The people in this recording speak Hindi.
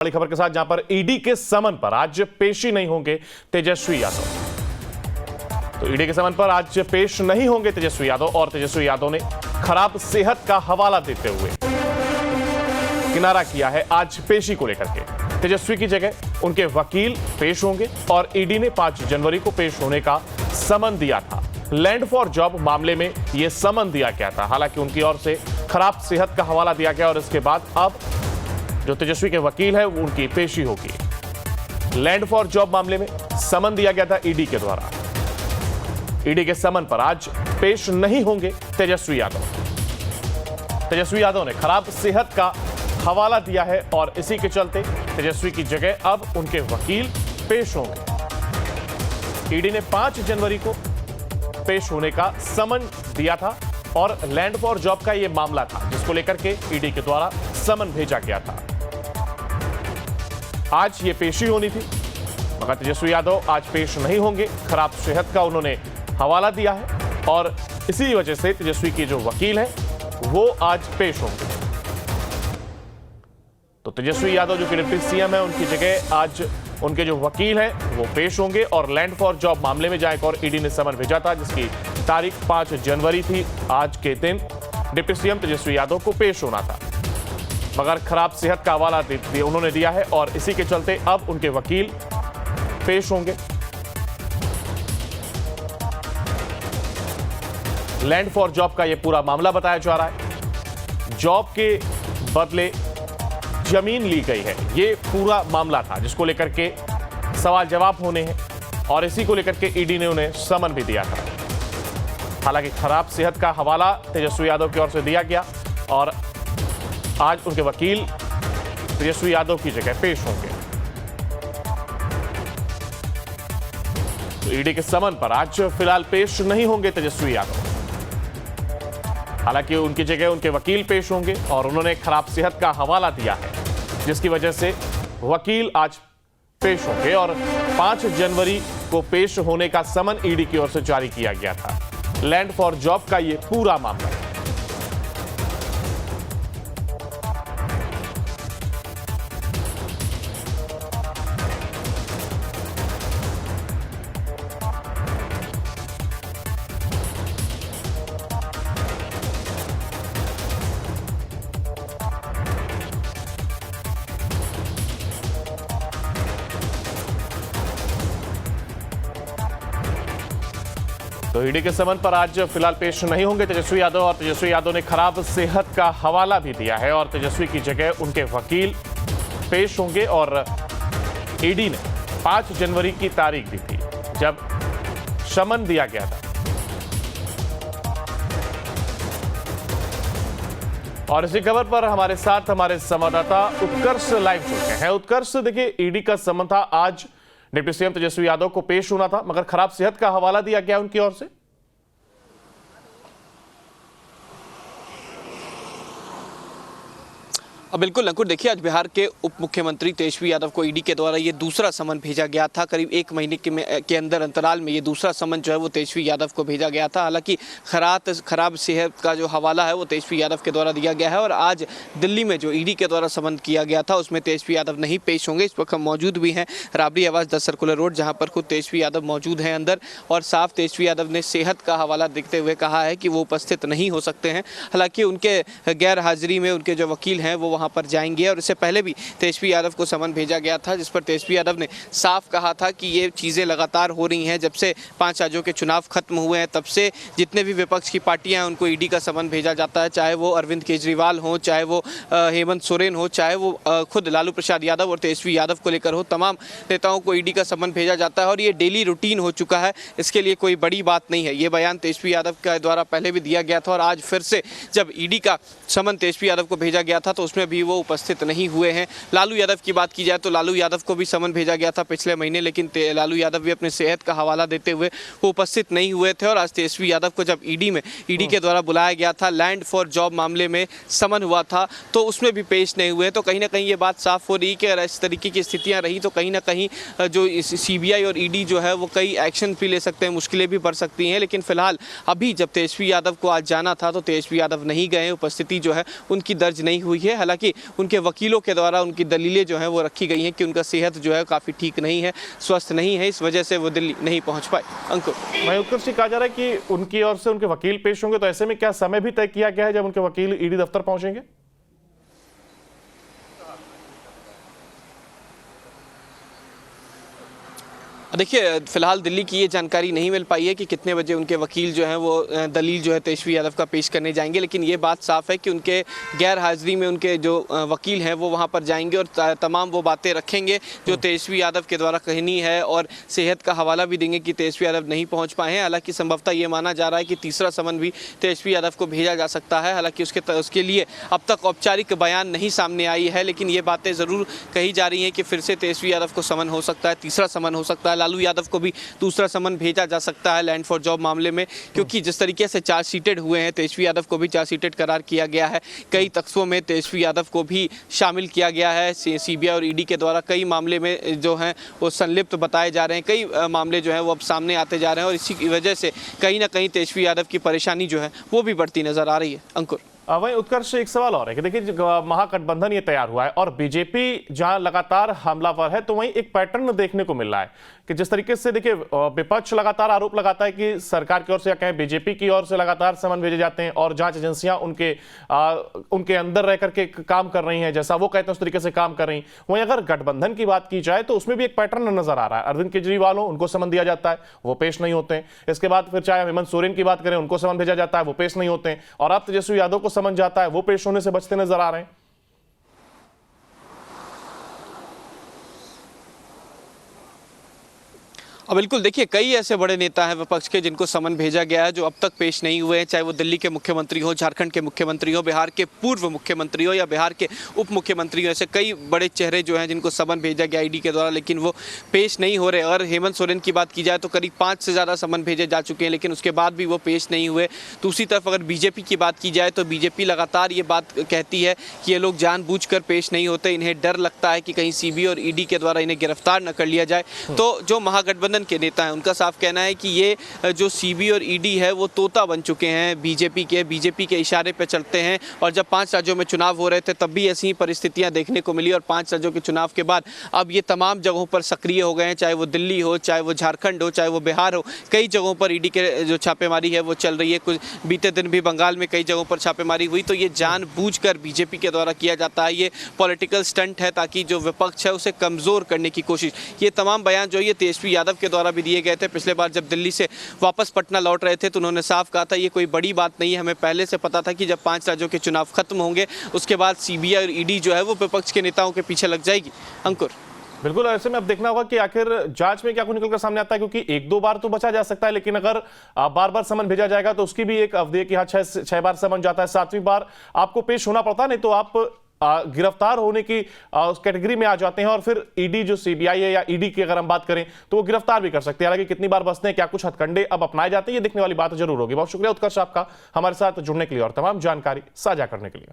बड़ी खबर के साथ, जहां पर ईडी के समन पर आज पेशी नहीं होंगे तेजस्वी यादव। तो ईडी के समन पर आज पेश नहीं होंगे तेजस्वी यादव, और तेजस्वी यादव ने खराब सेहत का हवाला देते हुए किनारा किया है आज पेशी को लेकर के। तेजस्वी की जगह उनके वकील पेश होंगे और ईडी ने 5 जनवरी को पेश होने का समन दिया था। लैंड फॉर जॉब मामले में यह समन दिया गया था। हालांकि उनकी ओर से खराब सेहत का हवाला दिया गया और इसके बाद अब जो तेजस्वी के वकील है उनकी पेशी होगी। लैंड फॉर जॉब मामले में समन दिया गया था ईडी के द्वारा। ईडी के समन पर आज पेश नहीं होंगे तेजस्वी यादव। तेजस्वी यादव ने खराब सेहत का हवाला दिया है और इसी के चलते तेजस्वी की जगह अब उनके वकील पेश होंगे। ईडी ने 5 जनवरी को पेश होने का समन दिया था और लैंड फॉर जॉब का यह मामला था जिसको लेकर के ईडी के द्वारा समन भेजा गया था। आज ये पेशी होनी थी मगर तेजस्वी यादव आज पेश नहीं होंगे। खराब सेहत का उन्होंने हवाला दिया है और इसी वजह से तेजस्वी के जो वकील हैं वो आज पेश होंगे। तो तेजस्वी यादव जो कि डिप्टी सीएम है, उनकी जगह आज उनके जो वकील हैं वो पेश होंगे। और लैंड फॉर जॉब मामले में जहां एक और ईडी ने समन भेजा था जिसकी तारीख 5 जनवरी थी, आज के दिन डिप्टी सीएम तेजस्वी यादव को पेश होना था मगर खराब सेहत का हवाला उन्होंने दिया है और इसी के चलते अब उनके वकील पेश होंगे। लैंड फॉर जॉब का यह पूरा मामला बताया जा रहा है। जॉब के बदले जमीन ली गई है, यह पूरा मामला था जिसको लेकर के सवाल जवाब होने हैं और इसी को लेकर के ईडी ने उन्हें समन भी दिया था। हालांकि खराब सेहत का हवाला तेजस्वी यादव की ओर से दिया गया और आज उनके वकील तेजस्वी यादव की जगह पेश होंगे। तो ईडी के समन पर आज फिलहाल पेश नहीं होंगे तेजस्वी यादव। हालांकि उनकी जगह उनके वकील पेश होंगे और उन्होंने खराब सेहत का हवाला दिया है जिसकी वजह से वकील आज पेश होंगे और 5 जनवरी को पेश होने का समन ईडी की ओर से जारी किया गया था। लैंड फॉर जॉब का यह पूरा मामला है। तो ईडी के समन पर आज फिलहाल पेश नहीं होंगे तेजस्वी यादव और तेजस्वी यादव ने खराब सेहत का हवाला भी दिया है और तेजस्वी की जगह उनके वकील पेश होंगे। और ईडी ने 5 जनवरी की तारीख दी थी जब समन दिया गया था। और इसी खबर पर हमारे साथ हमारे संवाददाता उत्कर्ष लाइव जुड़ गए हैं। उत्कर्ष, देखिए ईडी का समन था, आज डिप्टी सीएम तेजस्वी यादव को पेश होना था मगर खराब सेहत का हवाला दिया गया उनकी ओर से। बिल्कुल अंकुर, देखिए आज बिहार के उप मुख्यमंत्री तेजस्वी यादव को ईडी के द्वारा ये दूसरा समन भेजा गया था। करीब 1 महीने के अंदर अंतराल में ये दूसरा समन जो है वो तेजस्वी यादव को भेजा गया था। हालांकि खराब सेहत का जो हवाला है वो तेजस्वी यादव के द्वारा दिया गया है और आज दिल्ली में जो ईडी के द्वारा समन किया गया था उसमें तेजस्वी यादव नहीं पेश होंगे। इस वक्त हम मौजूद भी हैं राबड़ी आवास 10 सर्कुलर रोड, जहाँ पर खुद तेजस्वी यादव मौजूद हैं अंदर और साफ तेजस्वी यादव ने सेहत का हवाला देते हुए कहा है कि वो उपस्थित नहीं हो सकते हैं। हालांकि उनके गैर हाजिरी में उनके जो वकील हैं वो वहाँ पर जाएंगे और इससे पहले भी तेजस्वी यादव को समन भेजा गया था जिस पर तेजस्वी यादव ने साफ कहा था कि ये चीज़ें लगातार हो रही हैं। जब से 5 राज्यों के चुनाव खत्म हुए हैं तब से जितने भी विपक्ष की पार्टियां हैं उनको ईडी का समन भेजा जाता है, चाहे वो अरविंद केजरीवाल हो, चाहे वो हेमंत सोरेन हो, चाहे वो खुद लालू प्रसाद यादव और तेजस्वी यादव को लेकर हो, तमाम नेताओं को ईडी का समन भेजा जाता है और ये डेली रूटीन हो चुका है। इसके लिए कोई बड़ी बात नहीं है। ये बयान तेजस्वी यादव के द्वारा पहले भी दिया गया था और आज फिर से जब ईडी का समन तेजस्वी यादव को भेजा गया था तो उसमें भी वो उपस्थित नहीं हुए हैं। लालू यादव की बात की जाए तो लालू यादव को भी समन भेजा गया था पिछले महीने, लेकिन लालू यादव भी अपने सेहत का हवाला देते हुए वो उपस्थित नहीं हुए थे। और आज तेजस्वी यादव को जब ईडी के द्वारा बुलाया गया था, लैंड फॉर जॉब मामले में समन हुआ था तो उसमें भी पेश नहीं हुए। तो कहीं ना कहीं ये बात साफ हो रही कि अगर इस तरीके की स्थितियां रही तो कहीं ना कहीं जो सीबीआई और ईडी जो है वो कई एक्शन भी ले सकते हैं, मुश्किलें भी बढ़ सकती हैं। लेकिन फिलहाल अभी जब तेजस्वी यादव को आज जाना था तो तेजस्वी यादव नहीं गए, उपस्थिति जो है उनकी दर्ज नहीं हुई है। हालांकि हालांकि उनके वकीलों के द्वारा उनकी दलीलें जो हैं वो रखी गई हैं कि उनका सेहत जो है काफ़ी ठीक नहीं है, स्वस्थ नहीं है, इस वजह से वो दिल्ली नहीं पहुँच पाए। अंकुर, वहीं उत्कर्ष जी, कहा जा रहा है कि उनकी ओर से उनके वकील पेश होंगे, तो ऐसे में क्या समय भी तय किया गया है जब उनके वकील ईडी दफ्तर पहुंचेंगे? देखिए, फिलहाल दिल्ली की ये जानकारी नहीं मिल पाई है कि कितने बजे उनके वकील जो हैं वो दलील जो है तेजस्वी यादव का पेश करने जाएंगे, लेकिन ये बात साफ है कि उनके गैर हाजिरी में उनके जो वकील हैं वो वहाँ पर जाएंगे और तमाम वो बातें रखेंगे जो तेजस्वी यादव के द्वारा कहनी है, और सेहत का हवाला भी देंगे कि तेजस्वी यादव नहीं पहुँच पाए हैं। हालांकि संभवतः ये माना जा रहा है कि तीसरा समन भी तेजस्वी यादव को भेजा जा सकता है। हालांकि उसके लिए अब तक औपचारिक बयान नहीं सामने आई है, लेकिन ये बातें ज़रूर कही जा रही हैं कि फिर से तेजस्वी यादव को समन हो सकता है, तीसरा समन हो सकता है। लालू यादव को भी दूसरा समन भेजा जा सकता है लैंड फॉर जॉब मामले में, क्योंकि जिस तरीके से चार्जशीटेड हुए हैं, तेजस्वी यादव को भी चार्जशीटेड करार किया गया है। कई तथ्यों में तेजस्वी यादव को भी शामिल किया गया है। सीबीआई और ईडी के द्वारा कई मामले में जो हैं वो संलिप्त बताए जा रहे हैं, कई मामले जो हैं वो अब सामने आते जा रहे हैं, और इसी की वजह से कहीं ना कहीं तेजस्वी यादव की परेशानी जो है वो भी बढ़ती नजर आ रही है। अंकुर, वहीं उत्कर्ष, एक सवाल और है कि देखिए, महागठबंधन ये तैयार हुआ है और बीजेपी जहां लगातार हमलावर है, तो वहीं एक पैटर्न देखने को मिल रहा है कि जिस तरीके से देखिए विपक्ष लगातार आरोप लगाता है कि सरकार की ओर से या कहें बीजेपी की ओर से लगातार समन भेजे जाते हैं और जांच एजेंसियां उनके अंदर रह करके काम कर रही हैं, जैसा वो कहते हैं उस तरीके से काम कर रही। वहीं अगर गठबंधन की बात की जाए तो उसमें भी एक पैटर्न नजर आ रहा है। अरविंद केजरीवाल हो, उनको समन दिया जाता है, वो पेश नहीं होते हैं। इसके बाद फिर चाहे हेमंत सोरेन की बात करें, उनको समन भेजा जाता है, वो पेश नहीं होते हैं। और अब तेजस्वी यादव को समन जाता है, वो पेश होने से बचते नजर आ रहे हैं। बिल्कुल, देखिए, कई ऐसे बड़े नेता हैं विपक्ष के जिनको समन भेजा गया है जो अब तक पेश नहीं हुए हैं, चाहे वो दिल्ली के मुख्यमंत्री हो, झारखंड के मुख्यमंत्री हो, बिहार के पूर्व मुख्यमंत्री हो या बिहार के उप मुख्यमंत्री हो। ऐसे कई बड़े चेहरे जो हैं जिनको समन भेजा गया ईडी के द्वारा, लेकिन वो पेश नहीं हो रहे। और हेमंत सोरेन की बात की जाए तो करीब 5 से ज़्यादा समन भेजे जा चुके हैं, लेकिन उसके बाद भी वो पेश नहीं हुए। दूसरी तरफ अगर बीजेपी की बात की जाए तो बीजेपी लगातार ये बात कहती है कि ये लोग जानबूझकर पेश नहीं होते, इन्हें डर लगता है कि कहीं सीबीआई और ईडी के द्वारा इन्हें गिरफ्तार न कर लिया जाए। तो जो महागठबंधन के नेता हैं उनका साफ कहना है कि ये जो सीबीआई और ईडी है वो तोता बन चुके हैं बीजेपी के इशारे पे चलते हैं। और जब 5 राज्यों में चुनाव हो रहे थे तब भी ऐसी ही परिस्थितियां देखने को मिली, और 5 राज्यों के चुनाव के बाद अब ये तमाम जगहों पर सक्रिय हो गए हैं, चाहे वो दिल्ली हो, चाहे वो झारखंड हो, चाहे वो बिहार हो। कई जगहों पर ईडी के जो छापेमारी है वो चल रही है। कुछ बीते दिन भी बंगाल में कई जगहों पर छापेमारी हुई। तो ये जानबूझकर बीजेपी के द्वारा किया जाता है, ये पॉलिटिकल स्टंट है ताकि जो विपक्ष है उसे कमजोर करने की कोशिश। ये तमाम बयान जो ये तेजस्वी यादव के द्वारा भी दिए गए थे। पिछले बार जब दिल्ली से वापस पटना लौट रहे थे तो उन्होंने साफ कहा था ये कोई बड़ी बात नहीं है, हमें पहले से पता था कि जब 5 राज्यों के चुनाव खत्म होंगे उसके बाद सीबीआई और ईडी जो है वो विपक्ष के नेताओं के पीछे लग जाएगी। अंकुर, बिल्कुल, ऐसे में अब देखना होगा कि आखिर जांच में क्या कुछ निकलकर सामने आता है, क्योंकि 1-2 बार तो बचा जा सकता है, लेकिन अगर बार बार समन भेजा जाएगा तो उसकी भी एक अवधि है कि हाँ 6 बार समन जाता है, 7वीं बार आपको पेश होना पड़ता है, नहीं तो आप गिरफ्तार होने की उस कैटेगरी में आ जाते हैं। और फिर ईडी जो सीबीआई है या ईडी की अगर हम बात करें तो वो गिरफ्तार भी कर सकते हैं। हालांकि कितनी बार बचते हैं, क्या कुछ हथकंडे अब अपनाए जाते हैं, ये देखने वाली बात जरूर होगी। बहुत शुक्रिया उत्कर्ष आपका हमारे साथ जुड़ने के लिए और तमाम जानकारी साझा करने के लिए।